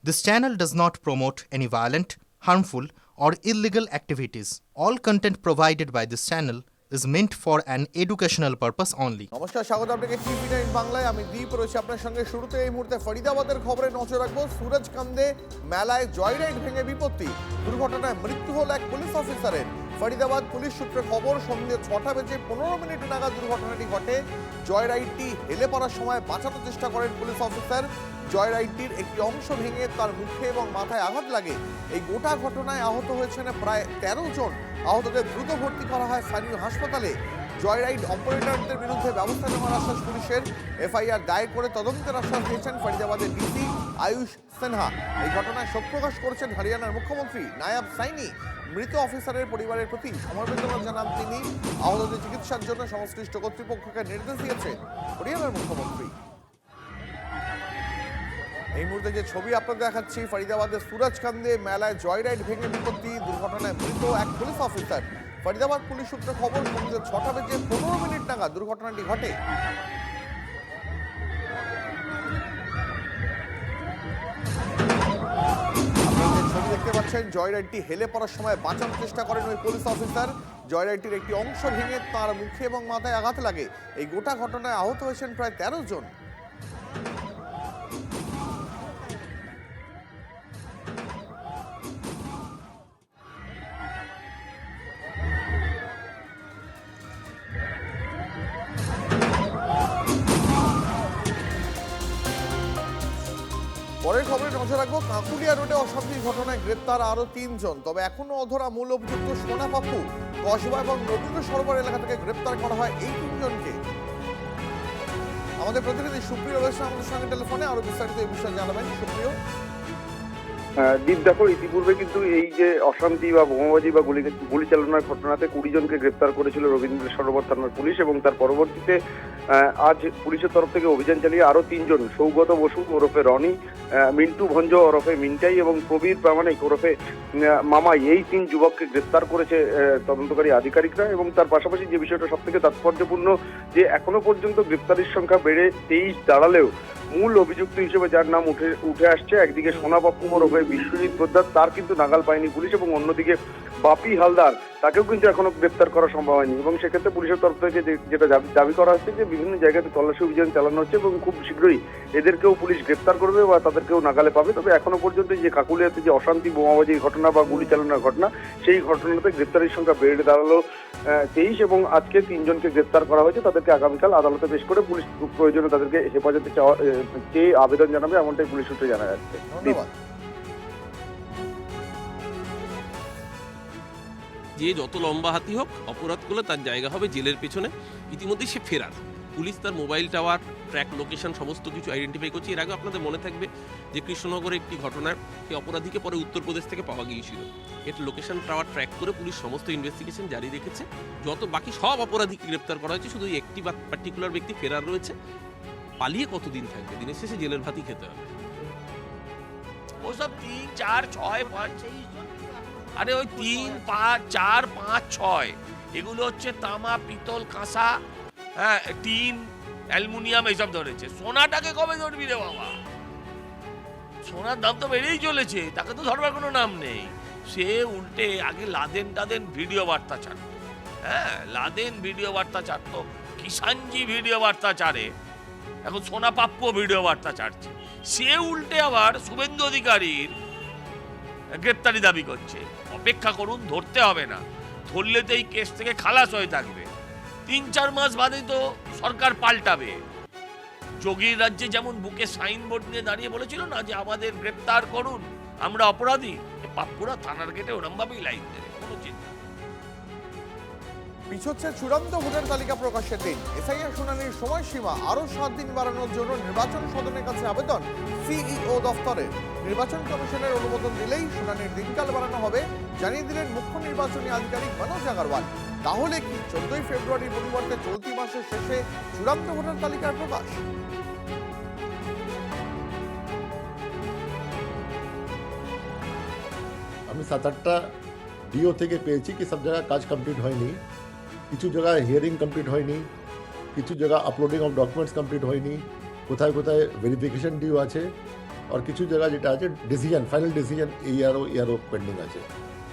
This channel does not promote any violent, harmful, or illegal activities. All content provided by this channel is meant for an educational purpose only. নমস্কার, স্বাগত আপনাকে টিভি9 বাংলায়। আমি দীপ রয়েছি আপনার সঙ্গে। শুরুতে এই মুহূর্তে ফরিদাবাদের খবরে নজর রাখবো। সুরজকান্দে মেলায় জয়রাইড ভেঙে বিপত্তি, দুর্ঘটনায় মৃত্যু হল এক পুলিশ অফিসারের। ফরিদাবাদ পুলিশ সূত্রে খবর, সন্ধ্যে 6:15 নাগাদ দুর্ঘটনাটি ঘটে। জয়রাইডটি হেলে পড়ার সময় বাঁচানোর চেষ্টা করেন পুলিশ অফিসার। জয়রাইডটির একটি অংশ ভেঙে তার মুখে এবং মাথায় আঘাত লাগে। এই গোটা ঘটনায় আহত হয়েছেন প্রায় 13 জন। আহতদের দ্রুত ভর্তি করা হয় স্থানীয় হাসপাতালে। জয়রাইড অপারেটরদের বিরুদ্ধে ব্যবস্থা নেওয়ার আশ্বাস পুলিশের। এফআইআর দায়ের করে তদন্তের আশ্বাস দিয়েছেন ফরিদাবাদের ডিসি আয়ুষ সিনহা। এই ঘটনায় শোক প্রকাশ করেছেন হরিয়ানার মুখ্যমন্ত্রী নায়াব সাইনি। মৃত অফিসারের পরিবারের প্রতি সমবেদনা জানান তিনি। আহতদের চিকিৎসার জন্য সংশ্লিষ্ট কর্তৃপক্ষকে নির্দেশ দিয়েছেন হরিয়ানার মুখ্যমন্ত্রী। এই মুহূর্তে যে ছবি আপনাদের দেখাচ্ছি, ফরিদাবাদের সুরজকান্দে মেলায় জয়রাইড ভেঙে বিপত্তি, দুর্ঘটনায় মৃত এক পুলিশ অফিসার। ফরিদাবাদ পুলিশ সূত্রে খবর, সন্ধ্যে 6:15 নাগাদ দুর্ঘটনাটি ঘটে। আপনারা যে ছবি দেখতে পাচ্ছেন, জয়রাইডটি হেলে পড়ার সময় বাঁচানোর চেষ্টা করেন ওই পুলিশ অফিসার। জয়রাইডটির একটি অংশ ভেঙে তার মুখে এবং মাথায় আঘাত লাগে। এই গোটা ঘটনায় আহত হয়েছেন প্রায় 13 জন। পরের খবরে নজর রাখবো। কাঁকুড়িয়া রোডে অশান্তির ঘটনায় গ্রেপ্তার আরো 3 জন। তবে এখনো অধরা মূল অভিযুক্ত সোনা পাপ্পু। কসবা এবং রবীন্দ্র সরোবর এলাকা থেকে গ্রেপ্তার করা হয় এই 3 জনকে। আমাদের প্রতিনিধি সুপ্রিয় রয়েছে আমাদের সঙ্গে টেলিফোনে, আরো বিস্তারিত এই বিষয়ে জানাবেন। সুপ্রিয়। দীপ, দেখো, ইতিপূর্বে কিন্তু এই যে অশান্তি বা বোমাবাজি বা গুলি চালানোর ঘটনাতে 20 জনকে গ্রেপ্তার করেছিল রবীন্দ্র সরোবর থানার পুলিশ, এবং তার পরবর্তীতে আজ পুলিশের তরফ থেকে অভিযান চালিয়ে আরো 3 জন, সৌগত বসু ওরফে রনি, মিন্টু ভঞ্জ ওরফে মিন্টাই এবং প্রবীর প্রামাণিক ওরফে মামাই, এই 3 যুবককে গ্রেপ্তার করেছে তদন্তকারী আধিকারিকরা। এবং তার পাশাপাশি যে বিষয়টা সব থেকে তাৎপর্যপূর্ণ, যে এখনো পর্যন্ত গ্রেপ্তারির সংখ্যা বেড়ে 23 দাঁড়ালেও মূল অভিযুক্ত হিসেবে যার নাম উঠে আসছে, একদিকে সোনা পাপ্পু ওরফে বিশ্বজিৎ পোদ্দার, তার কিন্তু নাগাল পায়নি পুলিশ, এবং অন্যদিকে বাপি হালদার, তাকেও কিন্তু এখনো গ্রেপ্তার করা সম্ভব হয়নি। এবং সেক্ষেত্রে পুলিশের তরফ থেকে যেটা দাবি করা হচ্ছে যে বিভিন্ন জায়গাতে তল্লাশি অভিযান চালানো হচ্ছে এবং খুব শীঘ্রই এদেরকেও পুলিশ গ্রেপ্তার করবে বা তাদেরকেও নাগালে পাবে। তবে এখনো পর্যন্ত যে কাকুলিয়াতে যে অশান্তি, বোমাবাজির ঘটনা বা গুলি চালানোর ঘটনা, সেই ঘটনাতে গ্রেপ্তারির সংখ্যা বেড়ে দাঁড়ালো 23, এবং আজকে 3 জনকে গ্রেপ্তার করা হয়েছে। তাদেরকে আগামীকাল আদালতে পেশ করে পুলিশ প্রয়োজনে তাদেরকে হেফাজতে চেয়ে আবেদন জানাবে, এমনটাই পুলিশ সূত্রে জানা যাচ্ছে। ধন্যবাদ। যে যত লম্বা হাতি হোক, অপরাধ করলে তার জায়গা হবে জেলের পেছনে। ইতিমধ্যে সে ফেরার। পুলিশ তার মোবাইল টাওয়ার, ট্র্যাক লোকেশন সমস্ত কিছু আইডেন্টিফাই করছে। এর আগে আপনাদের মনে থাকবে যে কৃষ্ণনগরে একটি ঘটনায় সেই অপরাধীকে পরে উত্তরপ্রদেশ থেকে পাওয়া গিয়েছিল। এর লোকেশন টাওয়ার ট্র্যাক করে পুলিশ সমস্ত ইনভেস্টিগেশন জারি রেখেছে। যত বাকি সব অপরাধীকে গ্রেপ্তার করা হয়েছে, শুধু একটি পার্টিকুলার ব্যক্তি ফেরার রয়েছে। পালিয়ে কতদিন থাকবে? দিনের শেষে জেলের ভাতই খেতে হবে। ওসব 3, 4, 6, 5, আরে ওই 3, 5, 4, 5, 6 এগুলো হচ্ছে তামা, পিতল, কাঁসা, হ্যাঁ, টিন, অ্যালুমিনিয়াম, এইসব ধরেছে। সোনাটাকে কবে ধরবি রে বাবা? সোনার দাম তো বেড়েই চলেছে, তাকে তো ধরবার কোনো নাম নেই। সে উল্টে আগে লাদেন ভিডিও বার্তা ছাড়তো। হ্যাঁ, লাদেন ভিডিও বার্তা ছাড়তো, কিষানজি ভিডিও বার্তা ছাড়ে, এখন সোনা পাপ্পু ভিডিও বার্তা ছাড়ছে। সে উল্টে আবার শুভেন্দু অধিকারীর গ্রেপ্তারি দাবি করছে। অপেক্ষা করুন, ধরতে হবে না, ধরলে তো এই কেস থেকে খালাস হয়ে থাকবে। 3-4 মাস বাদে তো সরকার পাল্টাবে। যোগীর রাজ্যে যেমন বুকে সাইনবোর্ড নিয়ে দাঁড়িয়ে বলেছিল না যে আমাদের গ্রেপ্তার করুন, আমরা অপরাধী, পাপ্পুরা থানার গেটে ওরম ভাবেই লাইন দেবে, কোনো চিন্তা। পিছচ্ছে চূড়ান্ত ভোটার তালিকা প্রকাশের দিন। এসআইআর শুনানির সময়সীমা আরো 7 দিন বাড়ানোর জন্য নির্বাচন সদনের কাছে আবেদন সিইও দফতরের। নির্বাচন কমিশনের অনুমোদন দিলেই শুনানির দিনকাল বাড়ানো হবে, জানিয়ে দিলেন মুখ্য নির্বাচনী আধিকারিক মনোজ আগরওয়াল। তাহলে কি 14 ফেব্রুয়ারির পরিবর্তে চলতি মাসের শেষে চূড়ান্ত ভোটার তালিকার প্রকাশ? আমি 7-8টা ডিও থেকে পেয়েছি কি সব জায়গায় কাজ কমপ্লিট হয়নি, কিছু জায়গায় হিয়ারিং কমপ্লিট হয়নি, কিছু জায়গা আপলোডিং অফ ডকুমেন্টস কমপ্লিট হয়নি, কোথায় কোথায় ভেরিফিকেশন ডিউ আছে। আর কিছু জায়গা যেটা আছে ডিসিশন, ফাইনাল ডিসিশন ইয়ারও পেন্ডিং আছে।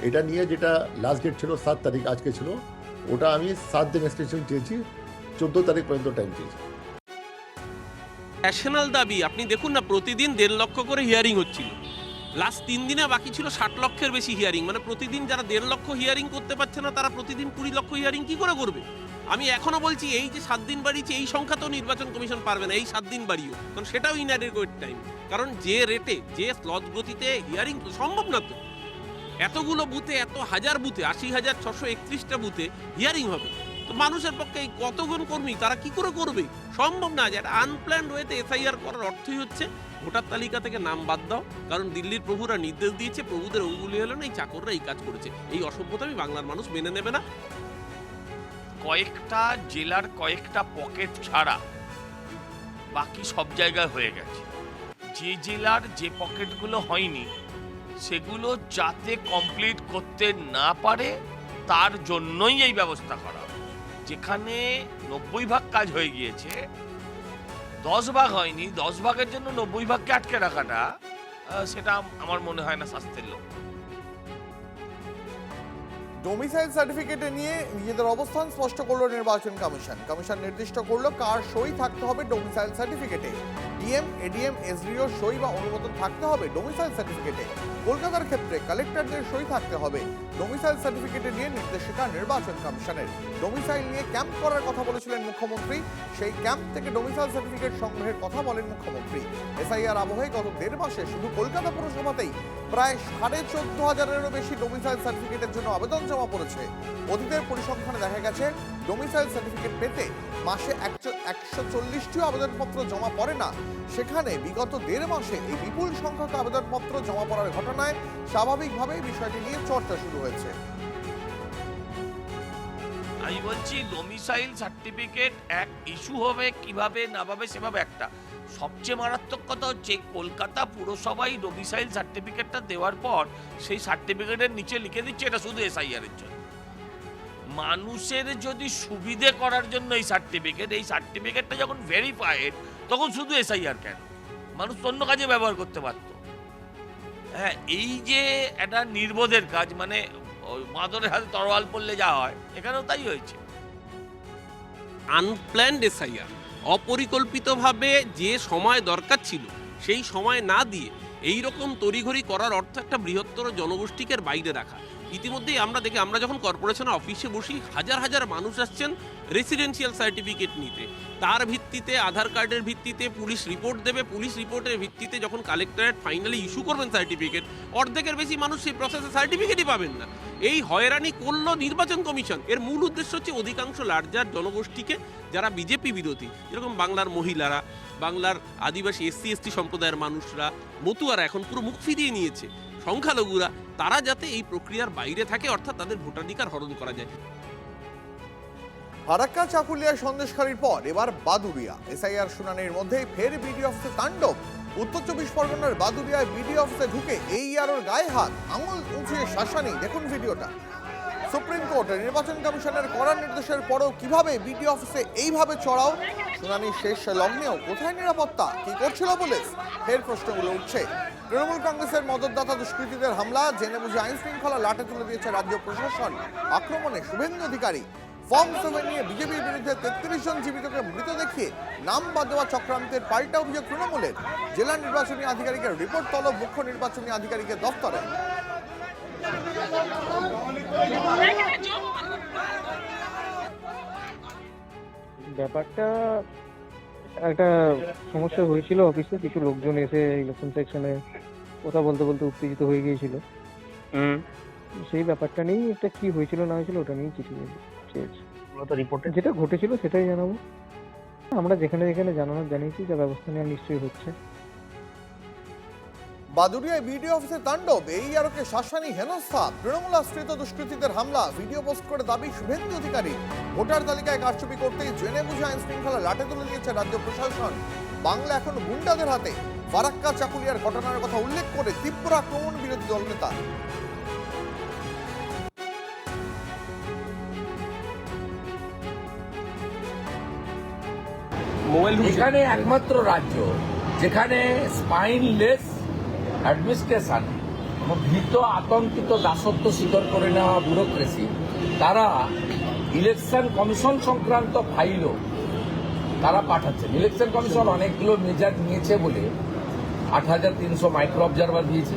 এটা নিয়ে যেটা লাস্ট ডেট ছিল 7 তারিখ, আজকে ছিল, ওটা আমি 7 দিন এক্সটেনশন চেয়েছি, 14 তারিখ পর্যন্ত টাইম চেয়েছি। ন্যাশনাল দাবি আপনি দেখুন না, প্রতিদিন 1.5 লক্ষ করে হিয়ারিং হচ্ছিল, লাস্ট 3 দিনে বাকি ছিল 60 লক্ষের বেশি হিয়ারিং। মানে প্রতিদিন যারা 1.5 লক্ষ হিয়ারিং করতে পারছে না, তারা প্রতিদিন 20 লক্ষ হিয়ারিং কি করে করবে? আমি এখনো বলছি, এই যে 7 দিন বাড়িয়েছে, এই সংখ্যা তো নির্বাচন কমিশন পারবে না এই 7 দিন বাড়িও, কারণ সেটাও ইনঅ্যাডিকুয়েট টাইম। কারণ যে রেটে, যে স্লট গতিতে হিয়ারিং সম্ভব না তো, এতগুলো বুথে, এত হাজার বুথে, 80,631টা বুথে হিয়ারিং হবে, তো মানুষের পক্ষে এই কতজন কর্মী তারা কি করে করবে? সম্ভব না। যে একটা আনপ্ল্যান্ড ওয়েতে এসআইআর করার অর্থই হচ্ছে ভোটার তালিকা থেকে নাম বাদ দাও, কারণ দিল্লির প্রভুরা নির্দেশ দিয়েছে, প্রভুদের অঙ্গুলি হলো না, এই চাকররা এই কাজ করেছে। এই অসভ্যতামি বাংলার মানুষ মেনে নেবে না। কয়েকটা জেলার কয়েকটা পকেট ছাড়া বাকি সব জায়গায় হয়ে গেছে। যে জেলার যে পকেটগুলো হয়নি সেগুলো যাতে কমপ্লিট করতে না পারে তার জন্যই এই ব্যবস্থা করা। যেখানে 90 ভাগ কাজ হয়ে গিয়েছে, 10 ভাগ হয়নি, 10 ভাগের জন্য 90 ভাগকে আটকে রাখাটা সেটা আমার মনে হয় না স্বাস্থ্যের লোক। ডোমিসাইল সার্টিফিকেটে নিয়ে নিজেদের অবস্থান স্পষ্ট করলো নির্বাচন কমিশন। কমিশন নির্দিষ্ট করলো কার সই থাকতে হবে ডোমিসাইল সার্টিফিকেটে। ডিএম, এডিএম, এসডিও সই বা অনুমোদন থাকতে হবে ডোমিসাইল সার্টিফিকেটে। কলকাতার ক্ষেত্রে কালেক্টরদের সই থাকতে হবে। ডোমিসাইল সার্টিফিকেটে নিয়ে নির্দেশিকা নির্বাচন কমিশনের। ডোমিসাইল নিয়ে ক্যাম্প করার কথা বলেছিলেন মুখ্যমন্ত্রী, সেই ক্যাম্প থেকে ডোমিসাইল সার্টিফিকেট সংগ্রহের কথা বলেন মুখ্যমন্ত্রী। এসআইআর আবহে গত 1.5 মাসে শুধু কলকাতা পুরসভাতেই প্রায় 14,500-এরও বেশি ডোমিসাইল সার্টিফিকেটের জন্য আবেদন জমা পড়েছে। অতীতের পরিসংখ্যানে দেখা গেছে ডোমিসাইল সার্টিফিকেট পেতে মাসে 140টিও আবেদনপত্র জমা পড়ে না। সেখানে বিগত 1.5 মাসে এই বিপুল সংখ্যক আবেদনপত্র জমা পড়ার ঘটনায় স্বাভাবিকভাবেই বিষয়টি নিয়ে চর্চা শুরু হয়েছে। আমি বলছি ডোমিসাইল সার্টিফিকেট এক ইস্যু হবে, কিভাবে না পাবে সেভাবে একটা। সবচেয়ে মারাত্মক কথা হচ্ছে কলকাতা পুরসভায় ডোমিসাইল সার্টিফিকেটটা দেওয়ার পর সেই সার্টিফিকেটের নিচে লিখে দিচ্ছে এটা শুধু এসআইআর এর জন্য। মানুষের যদি সুবিধে করার জন্য এই সার্টিফিকেটটা যখন ভেরিফাইড, তখন শুধু এসআইআর কেন? মানুষ অন্য কাজে ব্যবহার করতে পারত। হ্যাঁ, এই যে একটা নির্বোধের কাজ, মানে মাদরের হাতে তরোয়াল পড়লে যা হয়, এখানেও তাই হয়েছে। আনপ্ল্যান্ড এসআইআর, অপরিকল্পিতভাবে যে সময় দরকার ছিল সেই সময় না দিয়ে এই রকম তড়িঘড়ি করার অর্থ একটা বৃহত্তর জনগোষ্ঠীকে বাইরে রাখা। ইতিমধ্যেই আমরা যখন কর্পোরেশনের অফিসে বসি, হাজার হাজার মানুষ আসছেন রেসিডেন্সিয়াল সার্টিফিকেট নিতে। তার ভিত্তিতে, আধার কার্ডের ভিত্তিতে পুলিশ রিপোর্ট দেবে, পুলিশ রিপোর্টের ভিত্তিতে যখন কালেক্টরেট ফাইনালি ইস্যু করবেন সার্টিফিকেট, অর্ধেকের বেশি মানুষ সেই প্রসেসে সার্টিফিকেটই পাবেন না। এই হয়রানি করলো নির্বাচন কমিশন। এর মূল উদ্দেশ্য হচ্ছে অধিকাংশ লার্জার জনগোষ্ঠীকে, যারা বিজেপি বিরোধী, যেরকম বাংলার মহিলারা, বাংলার আদিবাসী এসসি এসটি সম্প্রদায়ের মানুষরা, মতুয়ারা এখন পুরো মুখ ফিরিয়ে নিয়েছে, সংখ্যালঘুরা, তারা যাতে এই প্রক্রিয়ার বাইরে থাকে, অর্থাৎ তাদের ভোটাধিকার হরণ করা যায়। ফারাক্কা চাকুলিয়া সন্দেশখালীর পর এবার বাদুড়িয়া। এসআইআর শুনানির মধ্যেই ফের বিডিও অফিসে তাণ্ডব। উত্তর 24 পরগনার বাদুড়িয়ায় বিডিও অফিসে ঢুকে এইআরওর গায়ে হাত, আঙুল উঁচিয়ে শাসানি। দেখুন ভিডিওটা। সুপ্রিম কোর্ট নির্বাচন কমিশনের কড়া নির্দেশের পরেও কিভাবে বিডিও অফিসে এইভাবে চড়াও? শুনানি শেষ লগ্নেও কোথায় নিরাপত্তা? কি করছিল পুলিশ? ফের প্রশ্নগুলো উঠছে। তৃণমূল কংগ্রেসের মদতদাতা দুষ্কৃতীদের হামলা, জেনে বুঝে আইন শৃঙ্খলা লাটে তুলে দিয়েছে রাজ্য প্রশাসন। আক্রমণে শুভেন্দু অধিকারী। ফর্ম 7 নিয়ে বিজেপির বিরুদ্ধে 33 জন জীবিতকে মৃত দেখিয়ে নাম বাদ দেওয়া চক্রান্তের পাল্টা অভিযোগ তৃণমূলের। জেলা নির্বাচনী আধিকারিকের রিপোর্ট তলব মুখ্য নির্বাচনী আধিকারিকের দফতরে। ব্যাপারটা একটা সমস্যা হয়েছিল অফিসে, কিছু লোকজন এসে ইলেকশন সেকশনে কথা বলতে বলতে উত্তেজিত হয়ে গিয়েছিল। সেই ব্যাপারটা নিয়েই একটা কি হয়েছিল না হয়েছিল ওটা নিয়েই চিঠি চেয়েছি। যেটা ঘটেছিল সেটাই জানাবো। আমরা যেখানে যেখানে জানানোর জানিয়েছি, যা ব্যবস্থা নেওয়া নিশ্চয়ই হচ্ছে। বাদুড়িয়ায় বিডিও অফিসে তাণ্ডব, এইআরওকে শাসানি, হেনস্থা, তৃণমূল আশ্রিত দুষ্কৃতীদের হামলা। ভিডিও পোস্ট করে দাবি শুভেন্দু অধিকারী। ভোটার তালিকায় কারচুপি করতেই জেনে বুঝে আইন শৃঙ্খলা লাটে তুলে দিয়েছে রাজ্য প্রশাসন। বাংলা এখন গুন্ডাদের হাতে। ফারাক্কা চাকুলিয়ার ঘটনার কথা উল্লেখ করে তীব্র আক্রমণ বিরোধী দলনেতা। এখানে একমাত্র রাজ্য যেখানে স্পাইনলেস অ্যাডমিনিস্ট্রেশন এবং ভীত আতঙ্কিত দাসত্ব স্বীকার করে নেওয়া ব্যুরোক্রেসি, তারা ইলেকশন কমিশন সংক্রান্ত ফাইলও তারা পাঠাচ্ছেন। ইলেকশন কমিশন অনেকগুলো মেজার নিয়েছে বলে 8,300 মাইক্রো অবজারভার দিয়েছে।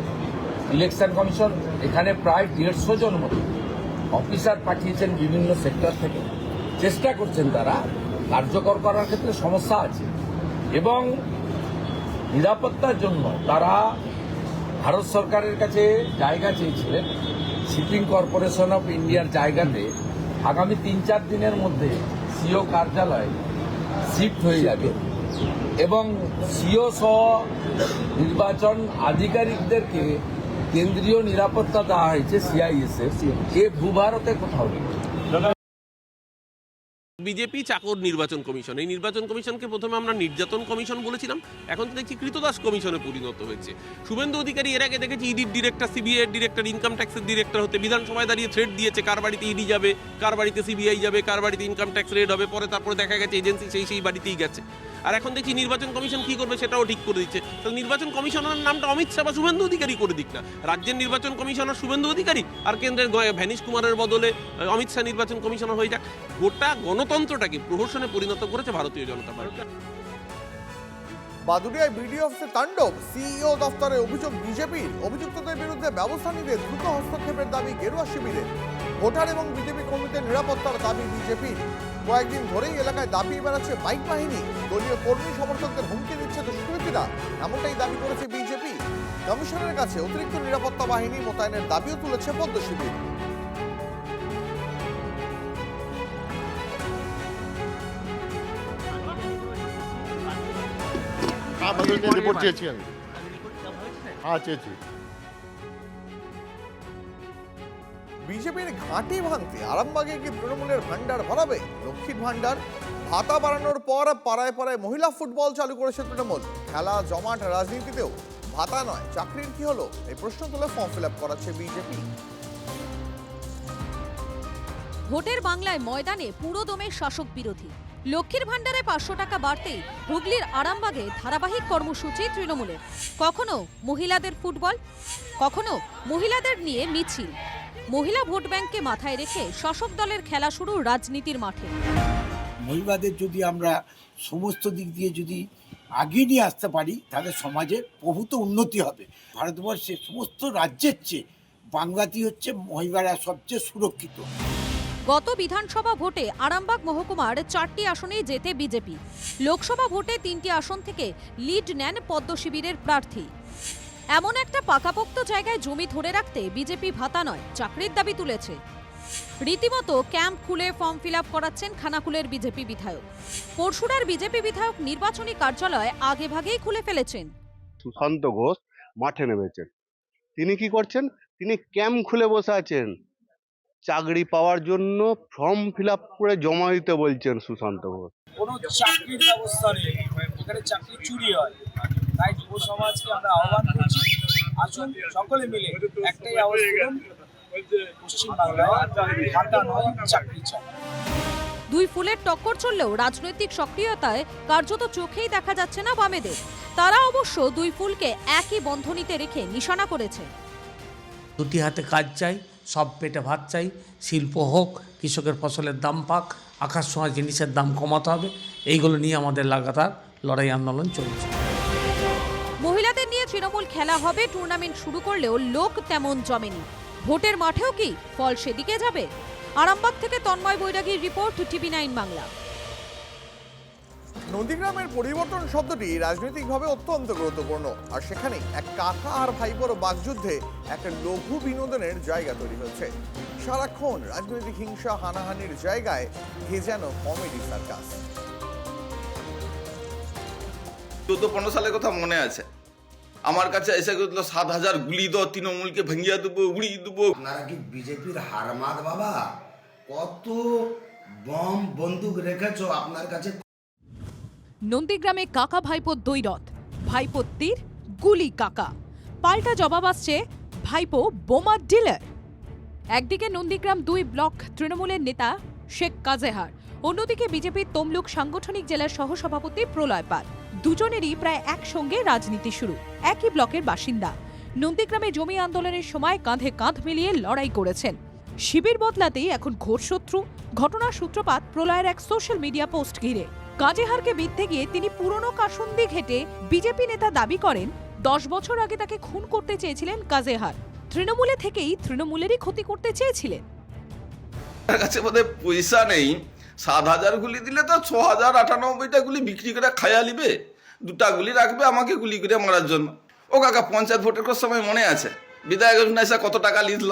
ইলেকশন কমিশন এখানে প্রায় 150 জন মতো অফিসার পাঠিয়েছেন বিভিন্ন সেক্টর থেকে। চেষ্টা করছেন তারা কার্যকর করার ক্ষেত্রে সমস্যা আছে এবং নিরাপত্তার জন্য তারা ভারত সরকারের কাছে জায়গা চেয়েছিলেন। শিপিং কর্পোরেশন অফ ইন্ডিয়ার জায়গাতে আগামী 3-4 দিনের মধ্যে সিও কার্যালয় শিফট হয়ে যাবে এবং সিও সহ নির্বাচন আধিকারিকদেরকে কেন্দ্রীয় নিরাপত্তা দেওয়া হয়েছে সিআইএসএফ, এ ভূভারতে কোথাও নেই। বিজেপি চাকর নির্বাচন কমিশন, এই নির্বাচন কমিশনকে প্রথমে আমরা নির্যাতন কমিশন বলেছিলাম, এখন তো দেখছি কৃতদাস কমিশনে পরিণত হয়েছে। শুভেন্দু অধিকারী এর আগে দেখেছি ইডির ডিরেক্টর, সিবিআই ডিরেক্টর, ইনকাম ট্যাক্সের ডিরেক্টর হতে বিধানসভায় দাঁড়িয়ে থ্রেট দিয়েছে কার বাড়িতে ইডি যাবে, কার বাড়িতে সিবিআই যাবে, কার বাড়িতে ইনকাম ট্যাক্স রেড হবে, পরে তারপরে দেখা গেছে এজেন্সি সেই বাড়িতেই গেছে। আর এখন দেখছি নির্বাচন কমিশন কি করবে সেটাও ঠিক করে দিচ্ছে। তাহলে নির্বাচন কমিশনারের নামটা অমিত শাহ বা শুভেন্দু অধিকারী করে দিক না। রাজ্যের নির্বাচন কমিশনার শুভেন্দু অধিকারী আর কেন্দ্রের ভ্যানিশ কুমারের বদলে অমিত শাহ নির্বাচন কমিশনার হয়ে যাক। গোটা গণতন্ত্রটাকে প্রহসনে পরিণত করেছে ভারতীয় জনতা পার্টি। বাদুড়িয়ায় বিডিও অফিসে তাণ্ডব, সিইও দফতরে অভিযোগ বিজেপির। অভিযুক্তদের বিরুদ্ধে ব্যবস্থা নিতে দ্রুত হস্তক্ষেপের দাবি গেরুয়া শিবিরের। ভোটার এবং বিজেপি কর্মীদের নিরাপত্তার দাবি বিজেপির। কয়েকদিন ধরেই এলাকায় দাবি বেড়াচ্ছে বাইক বাহিনী, দলীয় কর্মী সমর্থকদের হুমকি দিচ্ছে দুষ্কৃতীরা, এমনটাই দাবি করেছে বিজেপি। কমিশনের কাছে অতিরিক্ত নিরাপত্তা বাহিনী মোতায়েনের দাবিও তুলেছে পদ্ম শিবির। রিপোর্ট চেয়েছি আমি, হ্যাঁ চেয়েছি। বিজেপির ঘাঁটি ভাঙতে আরামবাগে কি তৃণমূলের ভান্ডার ভরাবে? লক্ষ্মীর ভান্ডার ভাতা বাড়ানোর পর পাড়ায় পাড়ায় মহিলা ফুটবল চালু করেছে তৃণমূল। খেলা জমাট রাজনীতিতেও ভাতা নয় চাকরির কি হলো, এই প্রশ্ন তুলে ফর্ম ফিল আপ করাচ্ছে বিজেপি। ভোটের বাংলায় ময়দানে পুরোদমে শাসক বিরোধী। লক্ষ্মীর ভান্ডারে 500 টাকা বাড়তেই হুগলির আরামবাগে ধারাবাহিক কর্মসূচি তৃণমূলের। কখনো মহিলাদের ফুটবল, কখনো মহিলাদের নিয়ে মিছিল। মহিলা ভোট ব্যাংককে মাথায় রেখে শাসক দলের খেলা শুরু রাজনীতির মাঠে। মহিলাদের যদি আমরা সমস্ত দিক দিয়ে যদি আগিয়ে নিয়ে আসতে পারি তাহলে সমাজের প্রভূত উন্নতি হবে। ভারতবর্ষের সমস্ত রাজ্যের চেয়ে বাংলাতেই হচ্ছে মহিলারা সবচেয়ে সুরক্ষিত। গত বিধানসভা ভোটে আরামবাগ মহকুমার 4টি আসনেই জেতে বিজেপি। লোকসভা ভোটে 3টি আসন থেকে লিড নেন পদ্ম শিবিরের প্রার্থী। এমন একটা পাকাপোক্ত জায়গায় জমি ধরে রাখতে বিজেপি ভাতা নয় চাকরির দাবি তুলেছে। রীতিমতো ক্যাম্প খুলে ফর্ম ফিল আপ করাচ্ছেন খানাকুলের বিজেপি বিধায়ক। পরশুরার বিজেপি বিধায়ক নির্বাচনী কার্যালয় আগে ভাগেই খুলে ফেলেছেন। সুশান্ত ঘোষ মাঠে নেমেছেন, তিনি কি করছেন? তিনি ক্যাম্প খুলে বসে আছেন, চাকরি পাওয়ার জন্য ফর্ম ফিল আপ করে জমা দিতে বলছেন সুশান্ত ঘোষ। কোনো চাকরির ব্যবস্থা নেই, এখানে চাকরি চুরি হয়। তাই যুব সমাজকে আমরা আহ্বান করছি, আসুন সকলে মিলে একটাই আওয়াজ তুলুন, পশ্চিমবাংলায় ভাতা নয় চাকরি চাই। দুই ফুলের টক্কর চললেও রাজনৈতিক সক্রিয়তায় কার্যত চোখেই দেখা যাচ্ছে না বামেদের। তারা অবশ্য দুই ফুলকে একই বন্ধনীতে রেখে নিশানা করেছে। দুটি হাতে কাজ চাই, সব পেটে ভাত চাই, শিল্প হোক, কৃষকের ফসলের দাম পাক, আকাশ ছোঁয়া জিনিসের দাম কমাতে হবে, এইগুলো নিয়ে আমাদের লাগাতার লড়াই আন্দোলন চলছে। মহিলাদের নিয়ে তৃণমূল খেলা হবে টুর্নামেন্ট শুরু করলেও লোক তেমন জমেনি। ভোটের মাঠেও কি ফল সেদিকে যাবে? আরামবাগ থেকে তন্ময় বৈরাগীর রিপোর্ট, TV9 বাংলা। নন্দীগ্রামের পরিবর্তন শব্দটি রাজনৈতিকভাবে অত্যন্ত গুরুত্বপূর্ণ, আর সেখানে এক কাকা আর ভাইপোর বাকযুদ্ধে একটা লঘু বিনোদনের জায়গা তৈরি হয়েছে। সারাক্ষণ রাজনৈতিক হিংসা হানাহানির জায়গায় এ যেন কমেডি সার্কাস। 14-15 সালের কথা মনে আছে, আমার কাছে এসে গেছিল 7,000 গুলি দাও, তৃণমূলকে ভেঙিয়ে দেবো, উড়িয়ে দেবো। আপনারা কি বিজেপির হারমাদ বাবা? কত বম বন্দুক রেখেছো আপনার কাছে? নন্দীগ্রামে কাকা ভাইপোর দ্বৈরথ, ভাইপোর তীর, গুলি কাকা। পাল্টা জবাব আসছে ভাইপো বোমা ডিলার। একদিকে নন্দীগ্রাম 2 ব্লক তৃণমূলের নেতা শেখ কাজেহার, অন্যদিকে বিজেপির তমলুক সাংগঠনিক জেলার সহসভাপতি প্রলয় পাল। দুজনেরই প্রায় একসঙ্গে রাজনীতি শুরু, একই ব্লকের বাসিন্দা। নন্দীগ্রামে জমি আন্দোলনের সময় কাঁধে কাঁধ মিলিয়ে লড়াই করেছেন। শিবির বদলাতেই এখন ঘোর শত্রু। ঘটনার সূত্রপাত প্রলয়ের এক সোশ্যাল মিডিয়া পোস্ট ঘিরে। কাজেহারকে বিঁধতে গিয়ে তিনি পুরনো কাসুন্দি ঘেটে বিজেপি নেতা দাবি করেন 10 বছর আগে তাকে খুন করতে চেয়েছিলেন কাজেহার। তৃণমূলে থেকেই তৃণমূলেরই ক্ষতি করতে চেয়েছিলেন। তার কাছে বোধহয় পয়সা নেই, 7,000 গুলি দিলে তো 6,098টা গুলি বিক্রি করে খায়া লিবে, 2টা গুলি রাখবে আমাকে গুলি করে মারার জন্য। ও কাকা, পঞ্চায়েত ভোটের সময় মনে আছে বিধায়ক এসে কত টাকা লিখল?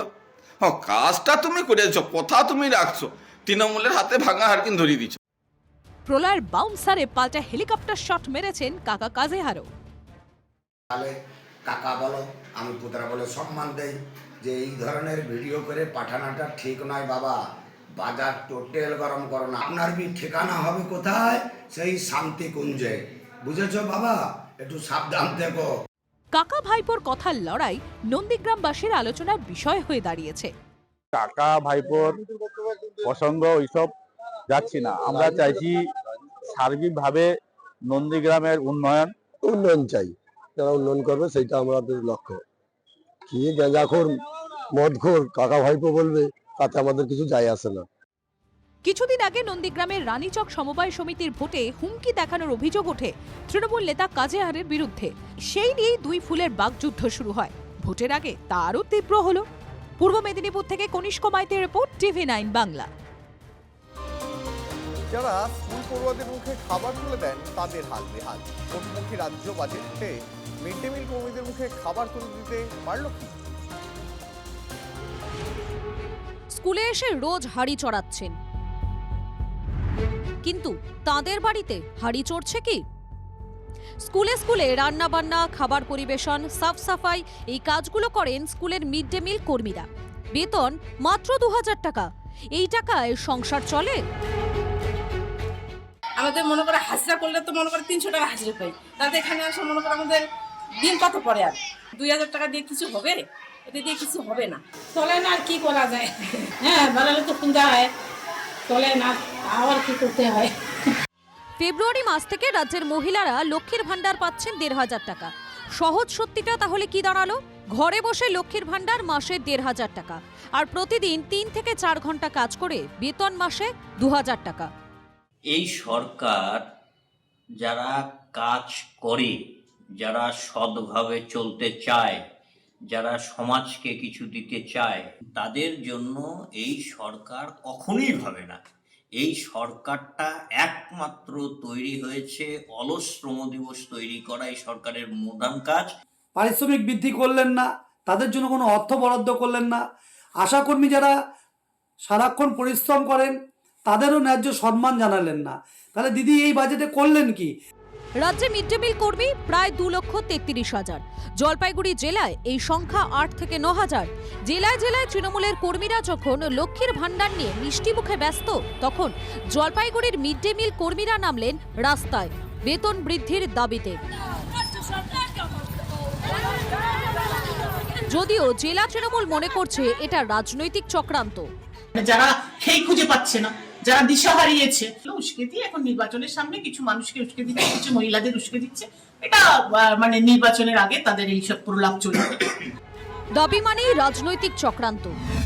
হ্যাঁ, কাজটা তুমি করেছো, কথা তুমি রাখছো, তৃণমূলের হাতে ভাঙা হারকিন ধরিয়ে দিচ্ছ। প্রলয়ের বাউন্সারে পাল্টা হেলিকপ্টার শট মেরেছেন কাকা কাজেহারও। কাকা বলো, আমি পুতরা বলে সম্মান দেই, যে এই ধরনের ভিডিও করে পাঠানোটা ঠিক নয় বাবা। বাজার টোটাল গরম করো না। আপনার ঠিকানা হবে কোথায়? সেই শান্তি কুঞ্জে, বুঝেছো বাবা? একটু সাবধান থেকো। কাকা ভাইপোর কথার লড়াই নন্দীগ্রামবাসীর আলোচনার বিষয় হয়ে দাঁড়িয়েছে। কাকা ভাইপোর প্রসঙ্গ ওইসব যাচ্ছি না, আমরা চাইছি সার্বিকভাবে নন্দীগ্রামের উন্নয়ন চাই। যারা উন্নয়ন করবে সেইটা আমাদের লক্ষ্য। কি গাঁজাখোর মদখোর কাকা ভাইপো বলবে, তাতে আমাদের কিছু যায় আসে না। কিছুদিন আগে নন্দীগ্রামের রানীচক সমবায় সমিতির ভোটে হুমকি দেখানোর অভিযোগ ওঠে তৃণমূল নেতা কাজেহারের বিরুদ্ধে। সেই নিয়েই দুই ফুলের বাকযুদ্ধ শুরু হয়। ভোটের আগে তা আরও তীব্র হলো। পূর্ব মেদিনীপুর থেকে কনিষ্ক মাইতির রিপোর্ট, TV9 বাংলা। যারা স্কুল পড়ুয়াদের মুখে খাবার তুলে দেন তাদের হাল বেহাল। কোটিমুখী রাজ্য বাজেটে মিড ডে মিল কর্মীদের মুখে খাবার তুলে দিতে পারল কি? স্কুলে এসে রোজ হাঁড়ি চড়াচ্ছেন, কিন্তু তাদের বাড়িতে হাঁড়ি চড়ছে কি? স্কুলে স্কুলে রান্না বান্না, খাবার পরিবেশন, সাফ সাফাই এই কাজগুলো করেন স্কুলের মিড ডে মিল কর্মীরা। বেতন মাত্র 2,000 টাকা। এই টাকায় সংসার চলে? আমাদের মনে করে হাজিরা করলে তো মনে করে 300 টাকা হাজিরা পাই, তাতে এখানে আসে মনে করে আমাদের দিন কত পরে আর 2,000 টাকা দিয়ে কিছু হবে? এটা দিয়ে কিছু হবে না, চলে না। আর কি করা যায়? হ্যাঁ, বাড়ালে তো কিনতে হয়, চলে না, আবার কি করতে হয়। ফেব্রুয়ারি মাস থেকে রাজ্যের মহিলারা লক্ষ্মীর ভান্ডার পাচ্ছেন 1,500 টাকা। সহজ সত্যিটা তাহলে কি দাঁড়ালো? ঘরে বসে লক্ষ্মীর ভান্ডার মাসে 1,500 টাকা, আর প্রতিদিন 3 থেকে 4 ঘন্টা কাজ করে বেতন মাসে 2,000 টাকা। এই সরকার যারা কাজ করে, যারা সৎভাবে চলতে চায়, যারা সমাজকে কিছু দিতে চায়, তাদের জন্য এই সরকার কখনোই ভাবে না। এই সরকারটা একমাত্র তৈরি হয়েছে অলস শ্রম দিবস তৈরি করা এই সরকারের প্রধান কাজ। পারিশ্রমিক বৃদ্ধি করলেন না, তাদের জন্য কোনো অর্থ বরাদ্দ করলেন না। আশাকর্মী যারা সারাক্ষণ পরিশ্রম করেন তাদেরও ন্যায্য সম্মান জানালেন না। তাহলে দিদি এই বাজেটে করলেন কি? রাজ্যে মিড ডে মিল কর্মী প্রায় 2,33,000। জলপাইগুড়ি জেলায় এই সংখ্যা 8 থেকে 9,000। জেলায় জেলায় তৃণমূলের কর্মীরা যখন লক্ষ্মীর ভান্ডার নিয়ে মিষ্টি মুখে ব্যস্ত, তখন জলপাইগুড়ির মিড ডে মিল কর্মীরা নামলেন রাস্তায় বেতন বৃদ্ধির দাবিতে। যদিও জেলা তৃণমূল মনে করছে এটা রাজনৈতিক চক্রান্ত। যারা খেই খুঁজে পাচ্ছে না, যারা দিশা হারিয়েছে, উস্কে দিয়ে এখন নির্বাচনের সামনে কিছু মানুষকে উস্কে দিচ্ছে, কিছু মহিলাদের উস্কে দিচ্ছে। এটা মানে নির্বাচনের আগে তাদের এইসব প্রলাপ চলবে। দাবি মানেই রাজনৈতিক চক্রান্ত।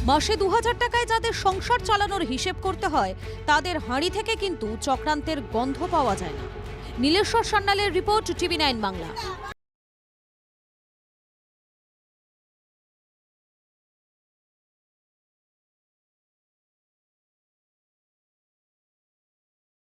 মাসে 2,000 টাকায় যাদের সংসার চালানোর হিসেব করতে হয়, তাদের হাঁড়ি থেকে কিন্তু চক্রান্তের গন্ধ পাওয়া যায় না। Nileshwar সান্যালের report, TV9 Bangla.